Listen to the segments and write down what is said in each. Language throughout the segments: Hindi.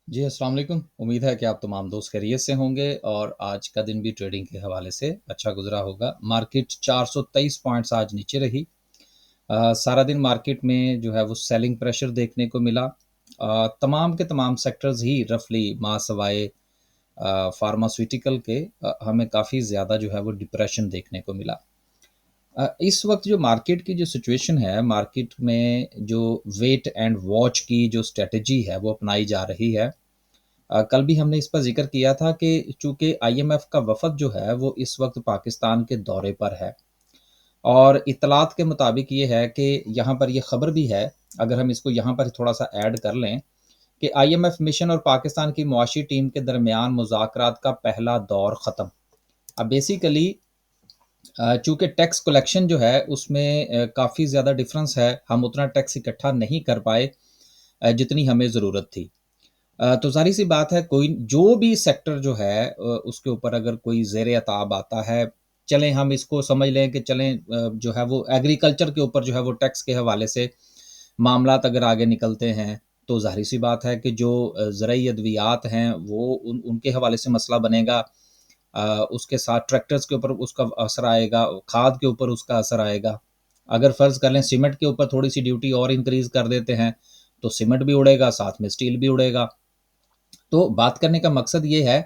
जी, अस्सलाम वालेकुम। उम्मीद है कि आप तमाम दोस्त खैरियत से होंगे और आज का दिन भी ट्रेडिंग के हवाले से अच्छा गुज़रा होगा। मार्केट 423 पॉइंट्स आज नीचे रही। सारा दिन मार्केट में जो है वो सेलिंग प्रेशर देखने को मिला। तमाम के तमाम सेक्टर्स ही रफ़ली माँ सवाए फार्मास्यूटिकल के हमें काफ़ी ज़्यादा जो है वो डिप्रेशन देखने को मिला। इस वक़्त जो मार्केट की जो सिचुएशन है, मार्केट में जो वेट एंड वॉच की जो स्ट्रैटेजी है वो अपनाई जा रही है। कल भी हमने इस पर ज़िक्र किया था कि चूँकि आईएमएफ का वफ़द जो है वो इस वक़्त पाकिस्तान के दौरे पर है और इत्तलात के मुताबिक ये है कि यहाँ पर ये ख़बर भी है, अगर हम इसको यहाँ पर थोड़ा-सा ऐड कर लें कि आईएमएफ मिशन और पाकिस्तान की मुआशी टीम के दरमियान मुज़ाकरात का पहला दौर ख़त्म। अब बेसिकली चूँकि टैक्स कलेक्शन जो है उसमें काफ़ी ज़्यादा डिफ़रेंस है, हम उतना टैक्स इकट्ठा नहीं कर पाए जितनी हमें ज़रूरत थी। तो ज़ाहिर-सी बात है कोई जो भी सेक्टर जो है उसके ऊपर अगर कोई ज़ेर-ए-ताब आता है, चलें हम इसको समझ लें कि चलें जो है वो एग्रीकल्चर के ऊपर जो है वो टैक्स के हवाले से मामलात अगर आगे निकलते हैं, तो ज़ाहिर-सी बात है कि जो ज़रई अद्वियात हैं वो उनके हवाले से मसला बनेगा। उसके साथ ट्रैक्टर्स के ऊपर उसका असर आएगा, खाद के ऊपर उसका असर आएगा। अगर फ़र्ज़ कर लें सीमेंट के ऊपर थोड़ी-सी ड्यूटी और इंक्रीज़ कर देते हैं, तो सीमेंट भी उड़ेगा, साथ में स्टील भी उड़ेगा। तो बात करने का मकसद ये है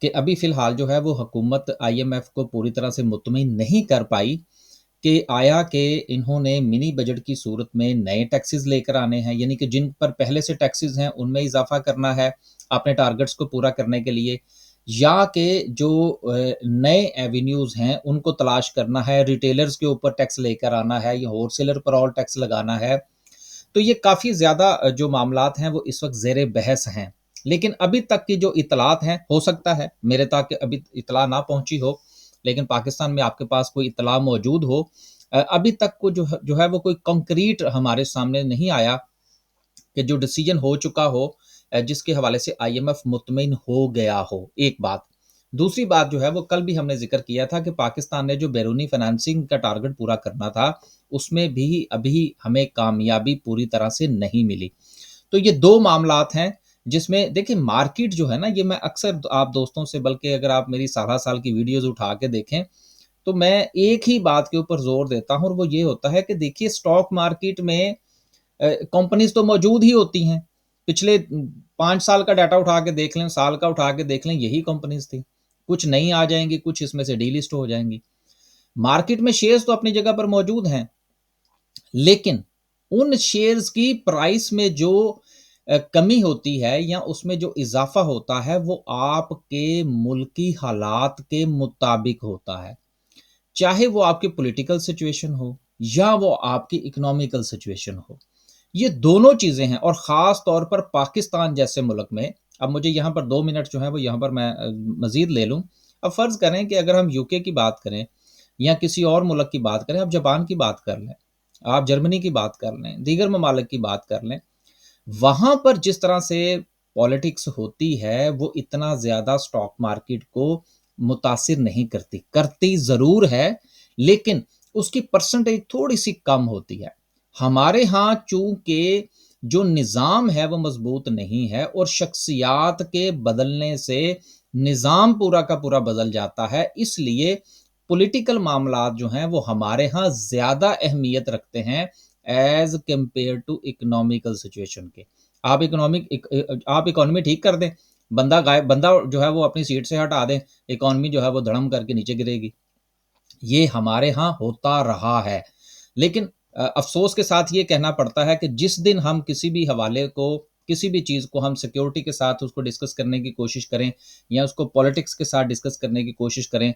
कि अभी फ़िलहाल जो है वो हुकूमत आईएमएफ को पूरी तरह से मुत्तमिन नहीं कर पाई कि आया कि इन्होंने मिनी बजट की सूरत में नए टैक्सेस लेकर आने हैं, यानी कि जिन पर पहले से टैक्सेस हैं उनमें इजाफ़ा करना है अपने टारगेट्स को पूरा करने के लिए, या कि जो नए एवेन्यूज़ हैं उनको तलाश करना है, रिटेलर्स के ऊपर टैक्स लेकर आना है या होलसेलर पर और टैक्स लगाना है। तो ये काफ़ी ज़्यादा जो मामलात हैं वो इस वक़्त ज़ेर बहस हैं। लेकिन अभी तक की जो इत्तलात हैं, हो सकता है मेरे तक अभी इत्तला ना पहुँची हो, लेकिन पाकिस्तान में आपके पास कोई इत्तला मौजूद हो। अभी तक को जो है वो कोई कंक्रीट हमारे सामने नहीं आया कि जो डिसीजन हो चुका हो जिसके हवाले से आईएमएफ मुतमिन हो गया हो, एक बात। दूसरी बात जो है वो कल भी हमने ज़िक्र किया था कि पाकिस्तान ने जो बैरूनी फाइनेंसिंग का टारगेट पूरा करना था, उसमें भी अभी हमें कामयाबी पूरी तरह से नहीं मिली। तो ये 2 मामलात हैं जिसमें देखिए मार्केट जो है ना, ये मैं अक्सर आप दोस्तों से, बल्कि अगर आप मेरी साल-साल की वीडियोज़ उठा के देखें, तो मैं एक ही बात के ऊपर ज़ोर देता हूँ और वो ये होता है कि देखिए स्टॉक मार्केट में कंपनीज़ तो मौजूद ही होती हैं। पिछले 5 साल का डाटा उठा के देख लें, साल का उठा के देख लें, यही कंपनीज़ थी। कुछ नई आ जाएँगी, कुछ इसमें से डीलिस्ट हो जाएँगी। मार्केट में शेयर्स तो अपनी जगह पर मौजूद हैं, लेकिन उन शेयर्स की प्राइस में जो कमी होती है या उसमें जो इज़ाफ़ा होता है, वो आपके मुल्की हालात के मुताबिक होता है। चाहे वो आपकी पॉलिटिकल सिचुएशन हो या वो आपकी इकोनॉमिकल सिचुएशन हो। ये दोनों चीज़ें हैं और ख़ास तौर पर पाकिस्तान जैसे मुल्क में, अब मुझे यहाँ पर 2 मिनट जो है वो यहाँ पर मैं मज़ीद ले लूँ। अब फ़र्ज़ करें कि अगर हम यूके की बात करें या किसी और मुल्क की बात करें, आप जापान की बात कर लें, आप जर्मनी की बात कर लें, दीगर ममालिक की बात कर लें, वहाँ पर जिस तरह से पॉलिटिक्स होती है, वो इतना ज़्यादा स्टॉक मार्केट को मुतासिर नहीं करती। करती ज़रूर है, लेकिन उसकी परसेंटेज थोड़ी-सी कम होती है। हमारे यहाँ चूँकि जो निज़ाम है वो मज़बूत नहीं है और शख्सियात के बदलने से निज़ाम पूरा का पूरा बदल जाता है, इसलिए पॉलिटिकल मामलात जो हैं वो हमारे यहाँ ज़्यादा अहमियत रखते हैं as compare to economical situation के। आप इकोनॉमी ठीक कर दें, बंदा जो है वो अपनी सीट से हटा दें, इकोनॉमी जो है वो धड़म करके नीचे गिरेगी। ये हमारे यहाँ होता रहा है। लेकिन अफ़सोस के साथ ये कहना पड़ता है कि जिस दिन हम किसी भी हवाले को, किसी भी चीज़ को हम सिक्योरिटी के साथ उसको डिस्कस करने की कोशिश करें या उसको पॉलिटिक्स के साथ डिस्कस करने की कोशिश करें,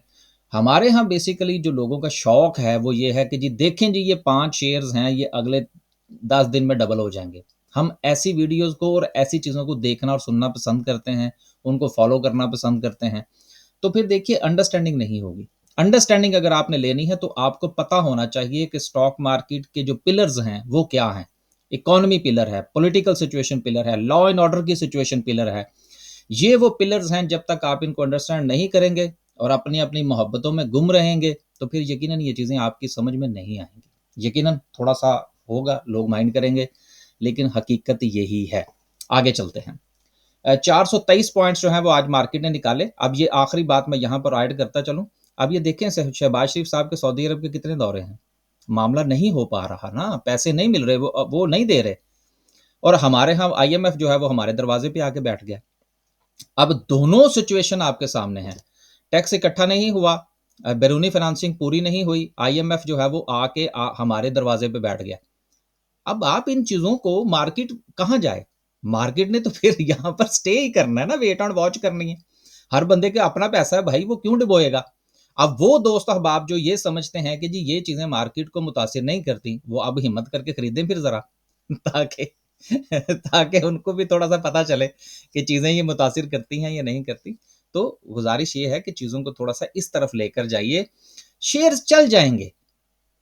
हमारे यहाँ बेसिकली जो लोगों का शौक है वो ये है कि जी देखें जी ये 5 शेयर्स हैं, ये अगले 10 दिन में डबल हो जाएँगे। हम ऐसी वीडियोज़ को और ऐसी चीज़ों को देखना और सुनना पसंद करते हैं, उनको फ़ॉलो करना पसंद करते हैं। तो फिर देखिए अंडरस्टैंडिंग नहीं होगी। अंडरस्टैंडिंग अगर आपने लेनी है तो आपको पता होना चाहिए कि स्टॉक मार्केट के जो पिलर्स हैं वो क्या हैं। इकोनॉमी पिलर है, पॉलिटिकल सिचुएशन पिलर है, लॉ एंड ऑर्डर की सिचुएशन पिलर है। ये वो पिलर्स हैं, जब तक आप इनको अंडरस्टैंड नहीं करेंगे और अपनी-अपनी मोहब्बतों में गुम रहेंगे, तो फिर यकीनन ये चीज़ें आपकी समझ में नहीं आएँगी। यकीनन थोड़ा-सा होगा, लोग माइंड करेंगे, लेकिन हकीकत यही है। आगे चलते हैं। 423 पॉइंट्स जो हैं वो आज मार्केट ने निकाले। अब ये आखिरी बात मैं यहाँ पर ऐड करता चलूँ। अब ये देखें शहबाज शरीफ साहब के सऊदी अरब के कितने दौरे हैं, मामला नहीं हो पा रहा ना, पैसे नहीं मिल रहे, वो नहीं दे रहे, और हमारे यहाँ आईएमएफ जो है वो हमारे दरवाजे पे आके बैठ गया। अब दोनों सिचुएशन आपके सामने है, टैक्स इकट्ठा नहीं हुआ, बैरूनी फाइनेंसिंग पूरी नहीं हुई, आईएमएफ जो है वो आके हमारे दरवाजे पे बैठ गया। अब आप इन चीजों को, मार्केट कहाँ जाए, मार्केट ने तो फिर यहाँ पर स्टे ही करना है ना, वेट एंड वॉच करनी है। हर बंदे का अपना पैसा है भाई, वो क्यों डुबोएगा। अब वो दोस्त अहबाब जो ये समझते हैं कि जी ये चीजें मार्केट को मुतासिर नहीं करती, वो अब हिम्मत करके खरीदें फिर जरा ताकि ताकि उनको भी थोड़ा सा पता चले कि चीजें ये मुतासिर करती हैं या नहीं करती। तो गुजारिश ये है कि चीजों को थोड़ा सा इस तरफ लेकर जाइए, शेयर्स चल जाएंगे।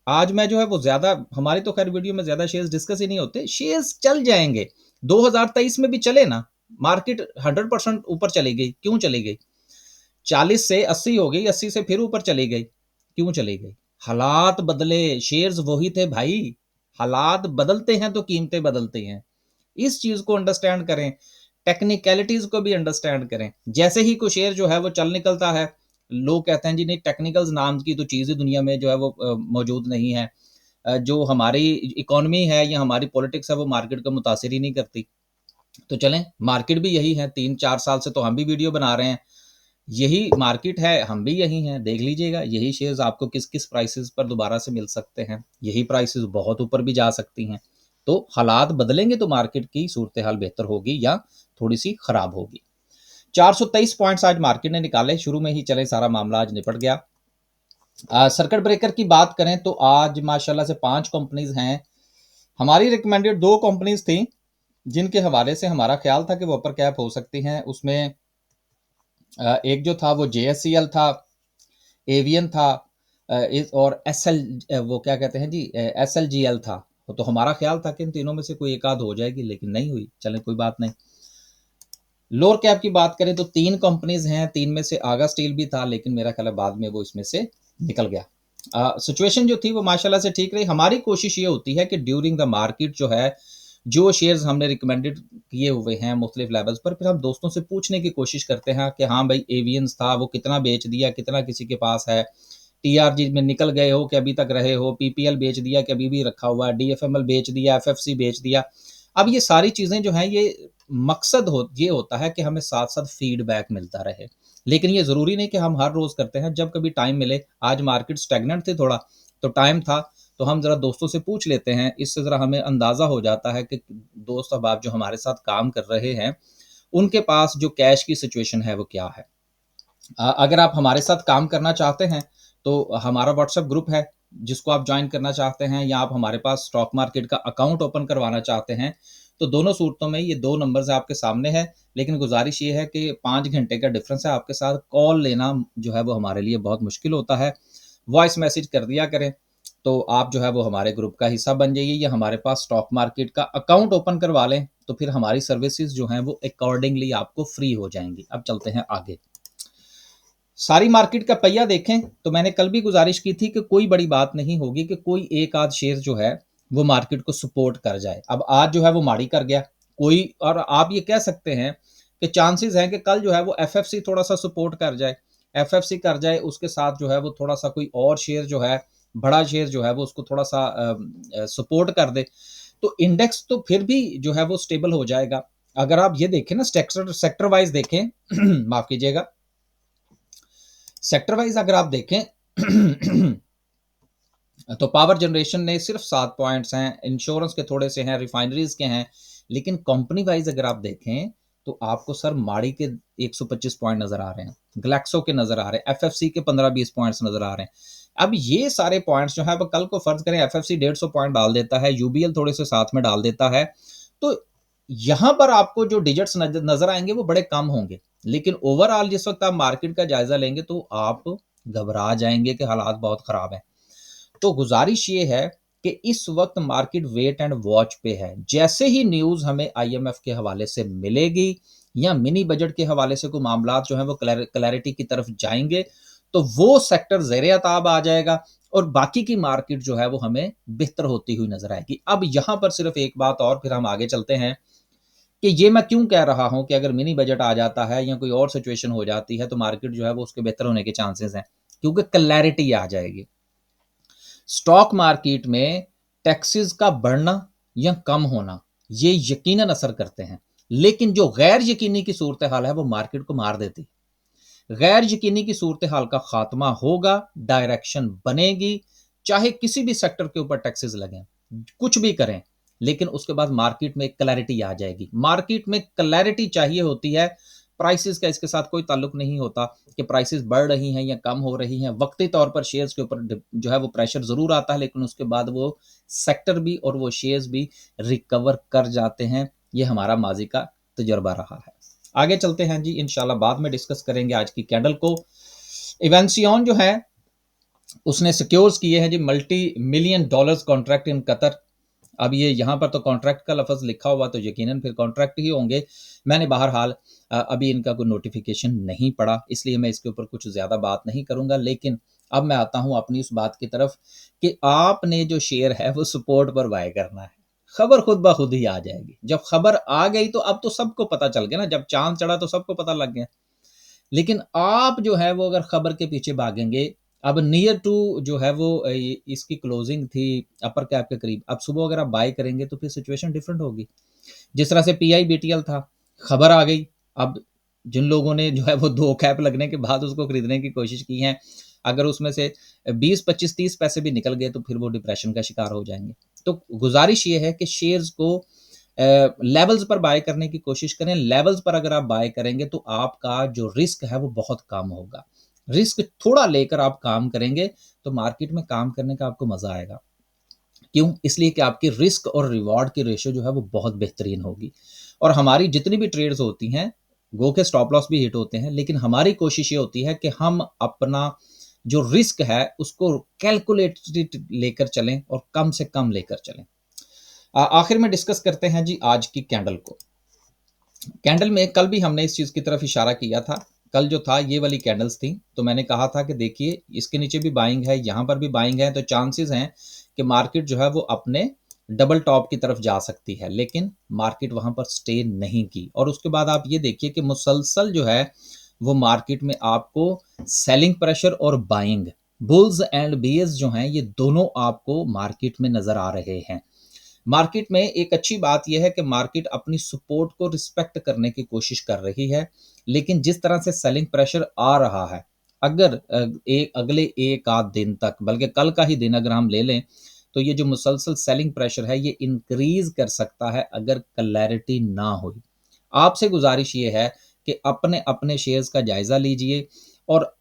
आज मैं जो है वो ज्यादा, हमारी तो खैर वीडियो में ज्यादा शेयर्स डिस्कस ही नहीं होते, शेयर्स चल जाएंगे। 2023 में भी चले ना, मार्केट 100% ऊपर चली गई, क्यों चली गई, 40 से 80 हो गई, 80 से फिर ऊपर चली गई, क्यों चली गई, हालात बदले, शेयर्स वही थे भाई, हालात बदलते हैं तो कीमतें बदलती हैं। इस चीज को अंडरस्टैंड करें, टेक्निकलिटीज को भी अंडरस्टैंड करें। जैसे ही कोई शेयर जो है वो चल निकलता है, लोग कहते हैं जी नहीं, टेक्निकल्स नाम की तो चीज़ ही दुनिया में जो है वो मौजूद नहीं है, जो हमारी इकोनॉमी है या हमारी पॉलिटिक्स है वो मार्केट को मुतासिर ही नहीं करती। तो चलें, मार्केट भी यही है, 3-4 साल से तो हम भी वीडियो बना रहे हैं, यही मार्केट है, हम भी यही हैं, देख लीजिएगा यही शेयर्स आपको किस किस प्राइसेस पर दोबारा से मिल सकते हैं, यही प्राइसेस बहुत ऊपर भी जा सकती हैं। तो हालात बदलेंगे तो मार्केट की सूरत हाल बेहतर होगी या थोड़ी सी खराब होगी। 423 पॉइंट्स आज मार्केट ने निकाले, शुरू में ही चले सारा मामला आज निपट गया। सर्किट ब्रेकर की बात करें तो आज माशाल्लाह से 5 कंपनीज हैं, हमारी रिकमेंडेड 2 कंपनीज थी जिनके हवाले से हमारा ख्याल था कि वो अपर कैप हो सकती हैं। उसमें एक जो था वो JSCL था, एवियन था, और SL, वो क्या कहते हैं जी, SLGL था। तो हमारा ख्याल था कि इन तीनों में से कोई एक आध हो जाएगी, लेकिन नहीं हुई, चलें कोई बात नहीं। लोअर कैप की बात करें तो 3 कंपनीज हैं, 3 में से आगा स्टील भी था, लेकिन मेरा ख्याल है बाद में वो इसमें से निकल गया। सिचुएशन जो थी वो माशाल्लाह से ठीक रही। हमारी कोशिश ये होती है कि ड्यूरिंग द मार्केट जो है, जो शेयर्स हमने रिकमेंडेड किए हुए हैं मुख्तलिफ लेवल्स पर, फिर हम दोस्तों से पूछने की कोशिश करते हैं कि हाँ भाई एवियंस था, वो कितना बेच दिया, कितना किसी के पास है, TRG में निकल गए हो कि अभी तक रहे हो, PPL बेच दिया कि अभी भी रखा हुआ है, DFML बेच दिया, FFC बेच दिया। अब ये सारी चीज़ें जो हैं, ये मकसद ये होता है कि हमें साथ साथ फीडबैक मिलता रहे, लेकिन ये ज़रूरी नहीं कि हम हर रोज़ करते हैं, जब कभी टाइम मिले। आज मार्केट स्टैग्नेंट थी थोड़ा, तो टाइम था तो हम ज़रा दोस्तों से पूछ लेते हैं, इससे ज़रा हमें अंदाज़ा हो जाता है कि दोस्त अहबाब जो हमारे साथ काम कर रहे हैं, उनके पास जो कैश की सिचुएशन है वो क्या है। अगर आप हमारे साथ काम करना चाहते हैं तो हमारा व्हाट्सएप ग्रुप है जिसको आप ज्वाइन करना चाहते हैं, या आप हमारे पास स्टॉक मार्केट का अकाउंट ओपन करवाना चाहते हैं, तो दोनों सूरतों में ये 2 नंबर्स आपके सामने है। लेकिन गुजारिश ये है कि 5 घंटे का डिफरेंस है आपके साथ, कॉल लेना जो है वो हमारे लिए बहुत मुश्किल होता है, वॉइस मैसेज कर दिया करें तो आप जो है वो हमारे ग्रुप का हिस्सा बन जाइए, या हमारे पास स्टॉक मार्केट का अकाउंट ओपन करवा लें, तो फिर हमारी सर्विसेज जो हैं वो अकॉर्डिंगली आपको फ्री हो जाएंगी। अब चलते हैं आगे। सारी मार्केट का पहिया देखें तो मैंने कल भी गुजारिश की थी कि कोई बड़ी बात नहीं होगी कि कोई एक आध शेयर जो है वो मार्केट को सपोर्ट कर जाए। अब आज जो है वो माड़ी कर गया कोई, और आप ये कह सकते हैं कि चांसेस हैं कि कल जो है वो FFC थोड़ा सा सपोर्ट कर जाए, FFC कर जाए, उसके साथ जो है वो थोड़ा सा कोई और शेयर जो है, बड़ा शेयर जो है वो उसको थोड़ा सा सपोर्ट कर दे, तो इंडेक्स तो फिर भी जो है वो स्टेबल हो जाएगा। अगर आप ये देखें ना, सेक्टर वाइज देखें माफ कीजिएगा, सेक्टर वाइज अगर आप देखें तो पावर जनरेशन ने सिर्फ 7 पॉइंट्स हैं, इंश्योरेंस के थोड़े से हैं, रिफाइनरीज के हैं, लेकिन कंपनी वाइज अगर आप देखें तो आपको सर माड़ी के 125 पॉइंट नजर आ रहे हैं, ग्लैक्सो के नजर आ रहे हैं, FFC के 15-20 पॉइंट्स नजर आ रहे हैं। अब ये सारे पॉइंट्स जो है, अब कल को फर्ज करें FFC 150 पॉइंट डाल देता है, UBL थोड़े से साथ में डाल देता है, तो यहां पर आपको जो डिजिट्स नजर आएंगे वो बड़े कम होंगे, लेकिन ओवरऑल जिस वक्त आप मार्केट का जायजा लेंगे तो आप घबरा जाएंगे कि हालात बहुत खराब हैं। तो गुजारिश ये है कि इस वक्त मार्केट वेट एंड वॉच पे है, जैसे ही न्यूज हमें IMF के हवाले से मिलेगी या मिनी बजट के हवाले से कोई मामला जो है वो क्लैरिटी की तरफ जाएंगे, तो वो सेक्टर ज़ेर-ए-ताब आ जाएगा और बाकी की मार्केट जो है वो हमें बेहतर होती हुई नजर आएगी। अब यहां पर सिर्फ एक बात और, फिर हम आगे चलते हैं कि ये मैं क्यों कह रहा हूँ कि अगर मिनी बजट आ जाता है या कोई और सिचुएशन हो जाती है तो मार्केट जो है वो उसके बेहतर होने के चांसेस हैं, क्योंकि क्लैरिटी आ जाएगी। स्टॉक मार्केट में टैक्सेस का बढ़ना या कम होना ये यकीनन असर करते हैं, लेकिन जो गैर यकीनी की सूरत हाल है वो मार्केट को मार देती। गैर यकीनी की सूरत हाल का खात्मा होगा, डायरेक्शन बनेगी, चाहे किसी भी सेक्टर के ऊपर टैक्सेस लगें, कुछ भी करें, लेकिन उसके बाद मार्केट में एक क्लैरिटी आ जाएगी। मार्केट में क्लैरिटी चाहिए होती है, प्राइसेस का इसके साथ कोई ताल्लुक नहीं होता कि प्राइसेस बढ़ रही हैं या कम हो रही हैं। वक्ती तौर पर शेयर्स के ऊपर जो है वो प्रेशर ज़रूर आता है, लेकिन उसके बाद वो सेक्टर भी और वो शेयर्स भी रिकवर कर जाते हैं। ये हमारा माजी का तजुर्बा रहा है। आगे चलते हैं जी, इंशाल्लाह बाद में डिस्कस करेंगे आज की कैंडल को। इवेंसियन जो है उसने सिक्योर्स किए हैं जी multi million dollars contract in Qatar. अब ये यहाँ पर तो कॉन्ट्रैक्ट का लफ्ज़ लिखा हुआ तो यकीनन फिर कॉन्ट्रैक्ट ही होंगे। मैंने बहरहाल अभी इनका कोई नोटिफिकेशन नहीं पढ़ा, इसलिए मैं इसके ऊपर कुछ ज़्यादा बात नहीं करूँगा। लेकिन अब मैं आता हूँ अपनी उस बात की तरफ कि आपने जो शेयर है वो सपोर्ट पर बाय करना है। खबर खुद ब खुद ही आ जाएगी। जब खबर आ गई तो अब तो सबको पता चल गया ना, जब चाँद चढ़ा तो सबको पता लग गया। लेकिन आप जो है वो अगर खबर के पीछे भागेंगे, अब नियर टू जो है वो इसकी क्लोजिंग थी अपर कैप के करीब, अब सुबह अगर आप बाय करेंगे तो फिर सिचुएशन डिफरेंट होगी। जिस तरह से पीआई बीटीएल था, खबर आ गई, अब जिन लोगों ने जो है वो 2 कैप लगने के बाद उसको खरीदने की कोशिश की है, अगर उसमें से 20, 25, 30 पैसे भी निकल गए तो फिर वो डिप्रेशन का शिकार हो जाएँगे। तो गुज़ारिश ये है कि शेयर्स को लेवल्स पर बाय करने की कोशिश करें। लेवल्स पर अगर आप बाय करेंगे तो आपका जो रिस्क है वो बहुत कम होगा। रिस्क थोड़ा लेकर आप काम करेंगे तो मार्केट में काम करने का आपको मज़ा आएगा। क्यों? इसलिए कि आपकी रिस्क और रिवॉर्ड की रेशियो जो है वो बहुत बेहतरीन होगी। और हमारी जितनी भी ट्रेड्स होती हैं, गो के स्टॉप लॉस भी हिट होते हैं, लेकिन हमारी कोशिश ये होती है कि हम अपना जो रिस्क है उसको कैलकुलेटेड लेकर चलें और कम से कम लेकर चलें। आखिर में डिस्कस करते हैं जी आज की कैंडल को। कैंडल में कल भी हमने इस चीज़ की तरफ इशारा किया था। कल जो था ये वाली कैंडल्स थी, तो मैंने कहा था कि देखिए इसके नीचे भी बाइंग है, यहाँ पर भी बाइंग है, तो चांसेस हैं कि मार्केट जो है वो अपने डबल टॉप की तरफ जा सकती है, लेकिन मार्केट वहाँ पर स्टे नहीं की। और उसके बाद आप ये देखिए कि मुसलसल जो है वो मार्केट में आपको सेलिंग प्रेशर और बाइंग, बुल्स एंड बियर्स जो हैं ये दोनों आपको मार्केट में नज़र आ रहे हैं। मार्केट में एक अच्छी बात यह है कि मार्केट अपनी सपोर्ट को रिस्पेक्ट करने की कोशिश कर रही है, लेकिन जिस तरह से सेलिंग प्रेशर आ रहा है, अगर अगले एक आध दिन तक, बल्कि कल का ही दिन अगर हम ले लें, तो ये जो मुसलसल सेलिंग प्रेशर है ये इंक्रीज कर सकता है अगर क्लैरिटी ना हुई। आपसे गुजारिश ये है कि अपने अपने शेयर्स का जायज़ा लीजिए और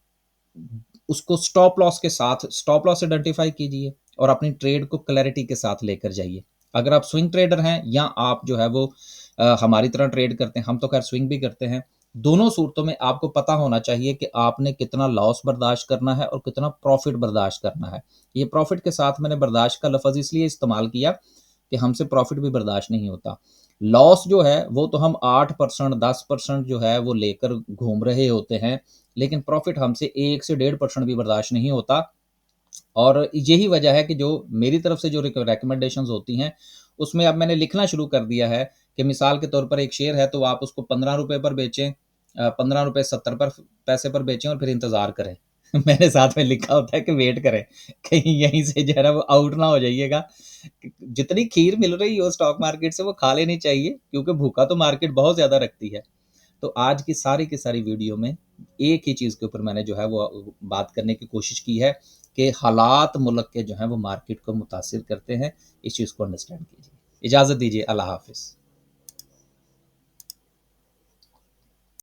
उसको स्टॉप लॉस आइडेंटिफाई कीजिए और अपनी ट्रेड को क्लैरिटी के साथ लेकर जाइए। अगर आप स्विंग ट्रेडर हैं या आप जो है वो हमारी तरह ट्रेड करते हैं, हम तो खैर स्विंग भी करते हैं, दोनों सूरतों में आपको पता होना चाहिए कि आपने कितना लॉस बर्दाश्त करना है और कितना प्रॉफिट बर्दाश्त करना है। ये प्रॉफिट के साथ मैंने बर्दाश्त का लफ्ज़ इसलिए इस्तेमाल किया कि हमसे प्रॉफिट भी बर्दाश्त नहीं होता। लॉस जो है वो तो हम 8%, 10% जो है वो लेकर घूम रहे होते हैं, लेकिन प्रॉफिट हमसे 1 से 1.5% भी बर्दाश्त नहीं होता। और यही वजह है कि जो मेरी तरफ से जो रिकमेंडेशंस होती हैं, उसमें अब मैंने लिखना शुरू कर दिया है कि मिसाल के तौर पर एक शेयर है तो आप उसको ₹15 पर बेचें, ₹15.70 पर पैसे पर बेचें और फिर इंतज़ार करें। मैंने साथ में लिखा होता है कि वेट करें, कहीं यहीं से जो है ना वो आउट ना हो जाइएगा। जितनी खीर मिल रही हो स्टॉक मार्केट से वो खा लेनी चाहिए, क्योंकि भूखा तो मार्केट बहुत ज़्यादा रखती है। तो आज की सारी वीडियो में एक ही चीज़ के ऊपर मैंने जो है वो बात करने की कोशिश की है कि हालात मुल्क के जो हैं वो मार्केट को मुतासिर करते हैं। इस चीज़ को अंडरस्टैंड कीजिए। इजाज़त दीजिए। अल्लाह हाफ़िज़।